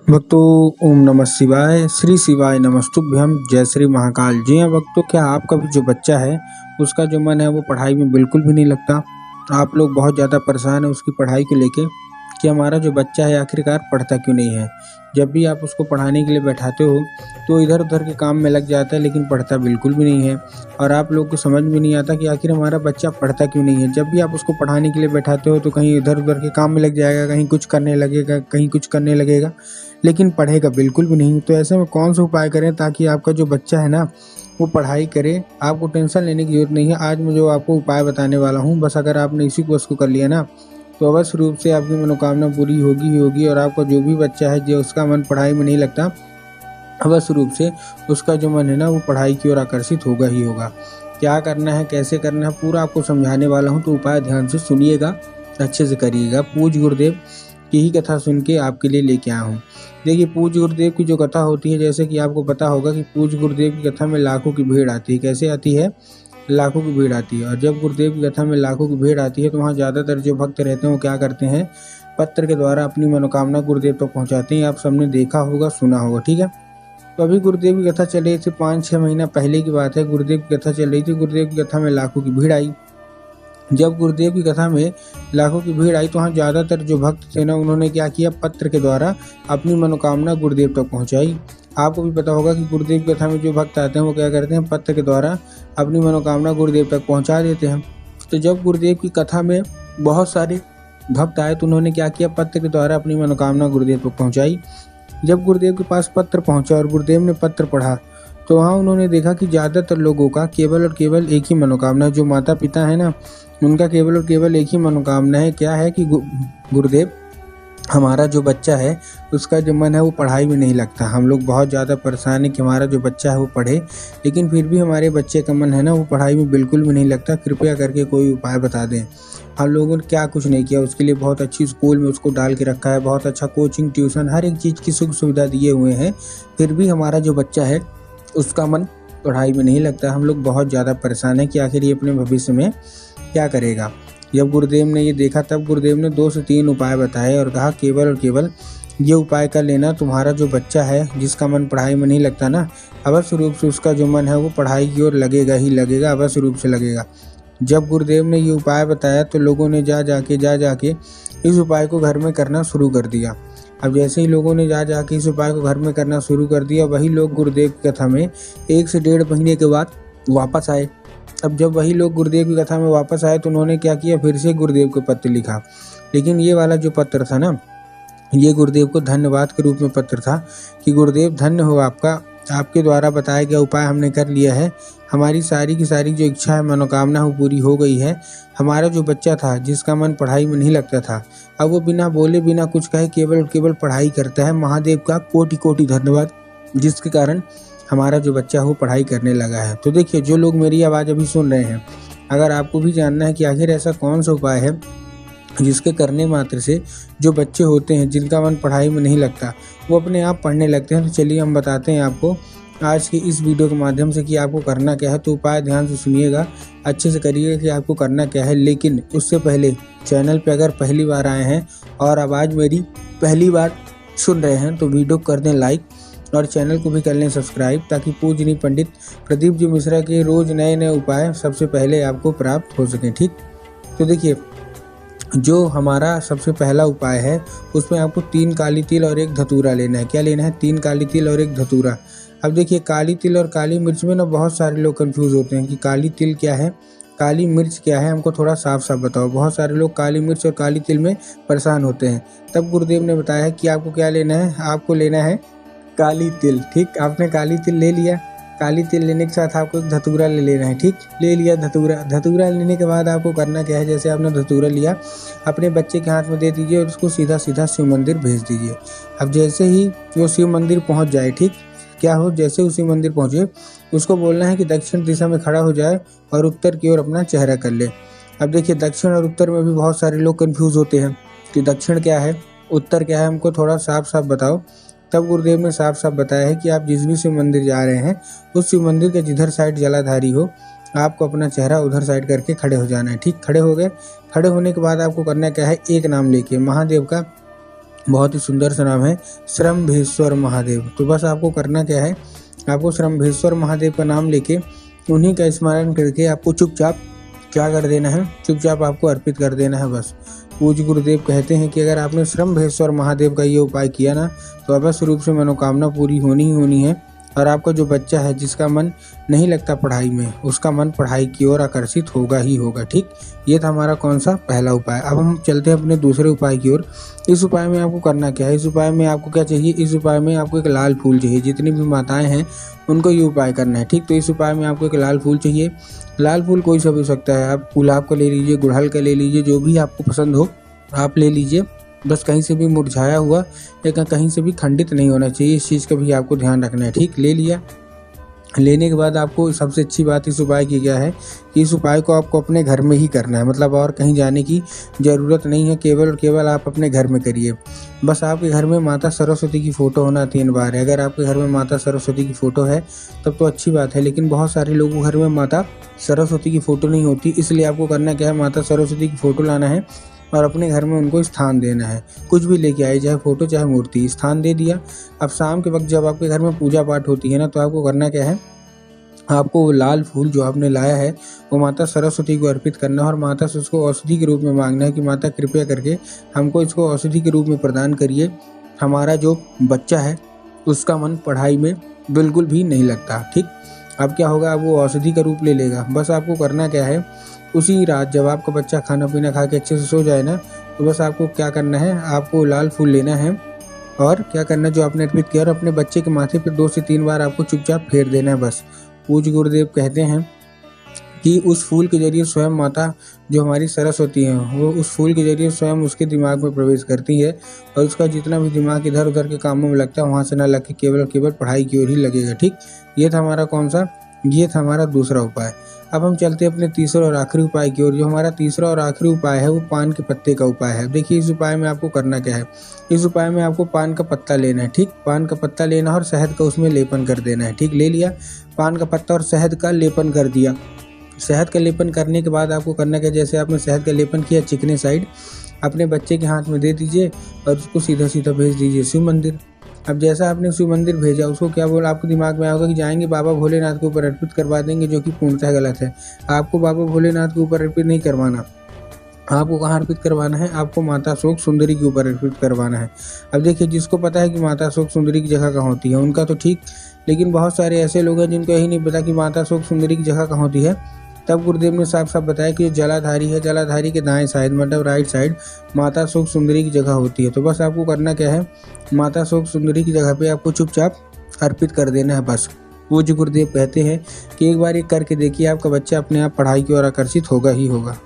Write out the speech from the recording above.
भक्तों, ओम नमः शिवाय, श्री शिवाय नमस्तुभ्यम, जय श्री महाकाल। जी हाँ भक्तों, क्या आपका भी जो बच्चा है उसका जो मन है वो पढ़ाई में बिल्कुल भी नहीं लगता। आप लोग बहुत ज़्यादा परेशान हैं उसकी पढ़ाई को लेके कि हमारा जो बच्चा है आखिरकार पढ़ता क्यों नहीं है। जब भी आप उसको पढ़ाने के लिए बैठाते हो तो इधर उधर के काम में लग जाता है, लेकिन पढ़ता बिल्कुल भी नहीं है। और आप लोग को समझ में नहीं आता कि आखिर हमारा बच्चा पढ़ता क्यों नहीं है। जब भी आप उसको पढ़ाने के लिए बैठाते हो तो कहीं इधर उधर के काम में लग जाएगा, कहीं कुछ करने लगेगा, कहीं कुछ करने लगेगा, लेकिन पढ़ेगा बिल्कुल भी नहीं। तो ऐसे में कौन सा उपाय करें ताकि आपका जो बच्चा है ना वो पढ़ाई करे। आपको टेंशन लेने की ज़रूरत नहीं है। आज मैं जो आपको उपाय बताने वाला हूँ, बस अगर आपने इसी को उसको कर लिया ना तो अवश्य रूप से आपकी मनोकामना पूरी होगी ही होगी। और आपका जो भी बच्चा है जो उसका मन पढ़ाई में नहीं लगता, अवश्य रूप से उसका जो मन है ना वो पढ़ाई की ओर आकर्षित होगा ही होगा। क्या करना है, कैसे करना है, पूरा आपको समझाने वाला हूँ, तो उपाय ध्यान से सुनिएगा, अच्छे से करिएगा। पूज्य गुरुदेव की ही कथा सुन के आपके लिए लेके आया हूँ। देखिए, पूज्य गुरुदेव की जो कथा होती है, जैसे कि आपको पता होगा कि पूज्य गुरुदेव की कथा में लाखों की भीड़ आती है। कैसे आती है? लाखों की भीड़ आती है। और जब गुरुदेव की कथा में लाखों की भीड़ आती है तो वहाँ ज़्यादातर जो भक्त रहते हैं वो क्या करते हैं, पत्र के द्वारा अपनी मनोकामना गुरुदेव तक पहुँचाते हैं। आप सबने देखा होगा, सुना होगा, ठीक है। तो अभी गुरुदेव की कथा चल रही थी, 5-6 महीना पहले की बात है। गुरुदेव की कथा चल रही थी, गुरुदेव की कथा में लाखों की भीड़ आई। जब गुरुदेव की कथा में लाखों की भीड़ आई तो वहाँ ज़्यादातर जो भक्त थे ना, उन्होंने क्या किया, पत्र के द्वारा अपनी मनोकामना गुरुदेव तक पहुँचाई। आपको भी पता होगा कि गुरुदेव की कथा में जो भक्त आते हैं वो क्या करते हैं, पत्र के द्वारा अपनी मनोकामना गुरुदेव तक पहुँचा देते हैं। तो जब गुरुदेव की कथा में बहुत सारे भक्त आए तो उन्होंने क्या किया, पत्र के द्वारा अपनी मनोकामना गुरुदेव तक पहुँचाई। जब गुरुदेव के पास पत्र पहुँचा और गुरुदेव ने पत्र पढ़ा तो वहाँ उन्होंने देखा कि ज़्यादातर लोगों का केवल और केवल एक ही मनोकामना, जो माता पिता है ना, उनका केवल और केवल एक ही मनोकामना है। क्या है कि गुरुदेव, हमारा जो बच्चा है उसका जो मन है वो पढ़ाई में नहीं लगता। हम लोग बहुत ज़्यादा परेशान हैं कि हमारा जो बच्चा है वो पढ़े, लेकिन फिर भी हमारे बच्चे का मन है ना वो पढ़ाई में बिल्कुल भी नहीं लगता। कृपया करके कोई उपाय बता दें। हम लोगों ने क्या कुछ नहीं किया, उसके लिए बहुत अच्छी स्कूल में उसको डाल के रखा है, बहुत अच्छा कोचिंग, ट्यूशन, हर एक चीज़ की सुख सुविधा दिए हुए हैं, फिर भी हमारा जो बच्चा है उसका मन पढ़ाई में नहीं लगता। हम लोग बहुत ज़्यादा परेशान हैं कि आखिर ये अपने भविष्य में क्या करेगा। जब गुरुदेव ने ये देखा तब गुरुदेव ने 2 से 3 उपाय बताए और कहा, केवल और केवल ये उपाय कर लेना, तुम्हारा जो बच्चा है जिसका मन पढ़ाई में नहीं लगता ना, अवश्य रूप से उसका जो मन है वो पढ़ाई की ओर लगेगा ही लगेगा, अवश्य रूप से लगेगा। जब गुरुदेव ने ये उपाय बताया तो लोगों ने जा जाके इस उपाय को घर में करना शुरू कर दिया। अब जैसे ही लोगों ने जा जाके इस उपाय को घर में करना शुरू कर दिया, वही लोग गुरुदेव की कथा में 1 से 1.5 महीने के बाद वापस आए। अब जब वही लोग गुरुदेव की कथा में वापस आए तो उन्होंने क्या किया, फिर से गुरुदेव को पत्र लिखा। लेकिन ये वाला जो पत्र था ना, ये गुरुदेव को धन्यवाद के रूप में पत्र था कि गुरुदेव धन्य हो आपका, आपके द्वारा बताया गया उपाय हमने कर लिया है। हमारी सारी की सारी जो इच्छा है, मनोकामना वो पूरी हो गई है। हमारा जो बच्चा था जिसका मन पढ़ाई में नहीं लगता था, अब वो बिना बोले बिना कुछ कहे केवल केवल पढ़ाई करता है। महादेव का कोटि कोटि धन्यवाद, जिसके कारण हमारा जो बच्चा है वो पढ़ाई करने लगा है। तो देखिए, जो लोग मेरी आवाज़ अभी सुन रहे हैं, अगर आपको भी जानना है कि आखिर ऐसा कौन सा उपाय है जिसके करने मात्र से जो बच्चे होते हैं जिनका मन पढ़ाई में नहीं लगता वो अपने आप पढ़ने लगते हैं, तो चलिए हम बताते हैं आपको आज की इस वीडियो के माध्यम से कि आपको करना क्या है। तो उपाय ध्यान से सुनिएगा, अच्छे से करिएगा कि आपको करना क्या है। लेकिन उससे पहले चैनल पे अगर पहली बार आए हैं और आवाज़ मेरी पहली बार सुन रहे हैं तो वीडियो कर दें लाइक और चैनल को भी कर लें सब्सक्राइब, ताकि पूजनीय पंडित प्रदीप जी मिश्रा के रोज़ नए नए उपाय सबसे पहले आपको प्राप्त हो सकें। ठीक, तो देखिए, जो हमारा सबसे पहला उपाय है उसमें आपको 3 काली तिल और 1 धतूरा लेना है। क्या लेना है? 3 काली तिल और 1 धतूरा। अब देखिए, काली तिल और काली मिर्च में ना बहुत सारे लोग कंफ्यूज होते हैं कि काली तिल क्या है, काली मिर्च क्या है, हमको थोड़ा साफ साफ बताओ। बहुत सारे लोग काली मिर्च और काली तिल में परेशान होते हैं। तब गुरुदेव ने बताया कि आपको क्या लेना है, आपको लेना है काली तिल। ठीक, आपने काली तिल ले लिया। काली तिल लेने के साथ आपको एक धतूरा ले लेना है। ठीक, ले लिया धतूरा। धतूरा लेने के बाद आपको करना क्या है, जैसे आपने धतूरा लिया अपने बच्चे के हाथ में दे दीजिए और उसको सीधा सीधा शिव मंदिर भेज दीजिए। अब जैसे ही वो शिव मंदिर पहुंच जाए, ठीक, क्या हो, जैसे उसी मंदिर पहुंचे उसको बोलना है कि दक्षिण दिशा में खड़ा हो जाए और उत्तर की ओर अपना चेहरा कर ले। अब देखिए, दक्षिण और उत्तर में भी बहुत सारे लोग कंफ्यूज होते हैं कि दक्षिण क्या है, उत्तर क्या है, हमको थोड़ा साफ साफ बताओ। तब गुरुदेव ने साफ साफ बताया है कि आप जिस भी शिव मंदिर जा रहे हैं उस शिव मंदिर के जिधर साइड जलाधारी हो, आपको अपना चेहरा उधर साइड करके खड़े हो जाना है। ठीक, खड़े हो गए। खड़े होने के बाद आपको करना क्या है, एक नाम लेके महादेव का बहुत ही सुंदर सा नाम है, श्रम्भेश्वर महादेव। तो बस आपको करना क्या है, आपको श्रम्भेश्वर महादेव का नाम लेके उन्हीं का स्मरण करके आपको चुपचाप क्या कर देना है, चुपचाप आपको अर्पित कर देना है बस। पूज्य गुरुदेव कहते हैं कि अगर आपने श्रम्भेश्वर महादेव का ये उपाय किया ना, तो अवश्य रूप से मनोकामना पूरी होनी ही होनी है, और आपका जो बच्चा है जिसका मन नहीं लगता पढ़ाई में, उसका मन पढ़ाई की ओर आकर्षित होगा ही होगा। ठीक, ये था हमारा कौन सा पहला उपाय। अब हम चलते हैं अपने दूसरे उपाय की ओर। इस उपाय में आपको करना क्या है, इस उपाय में आपको क्या चाहिए, इस उपाय में आपको एक लाल फूल चाहिए। जितनी भी माताएं हैं उनको ये उपाय करना है। ठीक, तो इस उपाय में आपको एक लाल फूल चाहिए। लाल फूल कोई सा भी हो सकता है, आप गुलाब का ले लीजिए, गुड़हल का ले लीजिए, जो भी आपको पसंद हो आप ले लीजिए। बस कहीं से भी मुरझाया हुआ या कहीं से भी खंडित नहीं होना चाहिए, इस चीज़ का भी आपको ध्यान रखना है। ठीक, ले लिया। लेने के बाद आपको सबसे अच्छी बात इस उपाय की क्या है कि इस उपाय को आपको अपने घर में ही करना है, मतलब और कहीं जाने की ज़रूरत नहीं है, केवल और केवल आप अपने घर में करिए। बस आपके घर में माता सरस्वती की फ़ोटो होना 3 बार है। अगर आपके घर में माता सरस्वती की फ़ोटो है तब तो अच्छी बात है, लेकिन बहुत सारे लोगों के घर में माता सरस्वती की फ़ोटो नहीं होती, इसलिए आपको करना क्या है, माता सरस्वती की फ़ोटो लाना है और अपने घर में उनको स्थान देना है। कुछ भी लेके आए, चाहे फ़ोटो चाहे मूर्ति, स्थान दे दिया। अब शाम के वक्त जब आपके घर में पूजा पाठ होती है ना, तो आपको करना क्या है, आपको वो लाल फूल जो आपने लाया है वो माता सरस्वती को अर्पित करना है और माता से उसको औषधि के रूप में मांगना है कि माता कृपया करके हमको इसको औषधि के रूप में प्रदान करिए। हमारा जो बच्चा है उसका मन पढ़ाई में बिल्कुल भी नहीं लगता। ठीक, अब क्या होगा, अब वो औषधि का रूप ले लेगा। बस आपको करना क्या है, उसी रात जब आपका बच्चा खाना पीना खा के अच्छे से सो जाए ना, तो बस आपको क्या करना है, आपको लाल फूल लेना है और क्या करना है, जो आपने अर्पित किया, और अपने बच्चे के माथे पर 2 से 3 बार आपको चुपचाप फेर देना है बस। पूज्य गुरुदेव कहते हैं कि उस फूल के जरिए स्वयं माता जो हमारी सरस्वती हैं, वो उस फूल के जरिए स्वयं उसके दिमाग में प्रवेश करती है और उसका जितना भी दिमाग इधर उधर के कामों में लगता है वहाँ से ना लग के केवल और केवल पढ़ाई की ओर ही लगेगा। ठीक, ये था हमारा कौन सा, ये था हमारा दूसरा उपाय। अब हम चलते हैं अपने तीसरे और आखिरी उपाय की ओर। जो हमारा तीसरा और आखिरी उपाय है वो पान के पत्ते का उपाय है। देखिए, इस उपाय में आपको करना क्या है, इस उपाय में आपको पान का पत्ता लेना है। ठीक, पान का पत्ता लेना और शहद का उसमें लेपन कर देना है। ठीक, ले लिया पान का पत्ता और शहद का लेपन कर दिया। शहद का लेपन करने के बाद आपको करना क्या, जैसे आपने शहद का लेपन किया, चिकने साइड अपने बच्चे के हाथ में दे दीजिए और उसको सीधा सीधा भेज दीजिए शिव मंदिर। अब जैसा आपने शिव मंदिर भेजा, उसको क्या बोला, आपके दिमाग में आएगा कि जाएंगे बाबा भोलेनाथ के ऊपर अर्पित करवा देंगे, जो कि पूर्णतः गलत है। आपको बाबा भोलेनाथ के ऊपर अर्पित नहीं करवाना, आपको कहाँ अर्पित करवाना है, आपको माता शोक सुंदरी के ऊपर अर्पित करवाना है। अब देखिए, जिसको पता है कि माता शोक सुंदरी की जगह कहाँ होती है उनका तो ठीक, लेकिन बहुत सारे ऐसे लोग हैं जिनको यही नहीं पता कि माता शोक सुंदरी की जगह कहाँ होती है। तब गुरुदेव ने साफ साफ बताया कि जो जलाधारी है, जलाधारी के दाएं साइड, मतलब राइट साइड माता शोक सुंदरी की जगह होती है। तो बस आपको करना क्या है, माता शोक सुंदरी की जगह पे आपको चुपचाप अर्पित कर देना है बस। पूज्य गुरुदेव कहते हैं कि एक बार ये करके देखिए, आपका बच्चा अपने आप पढ़ाई की ओर आकर्षित होगा ही होगा।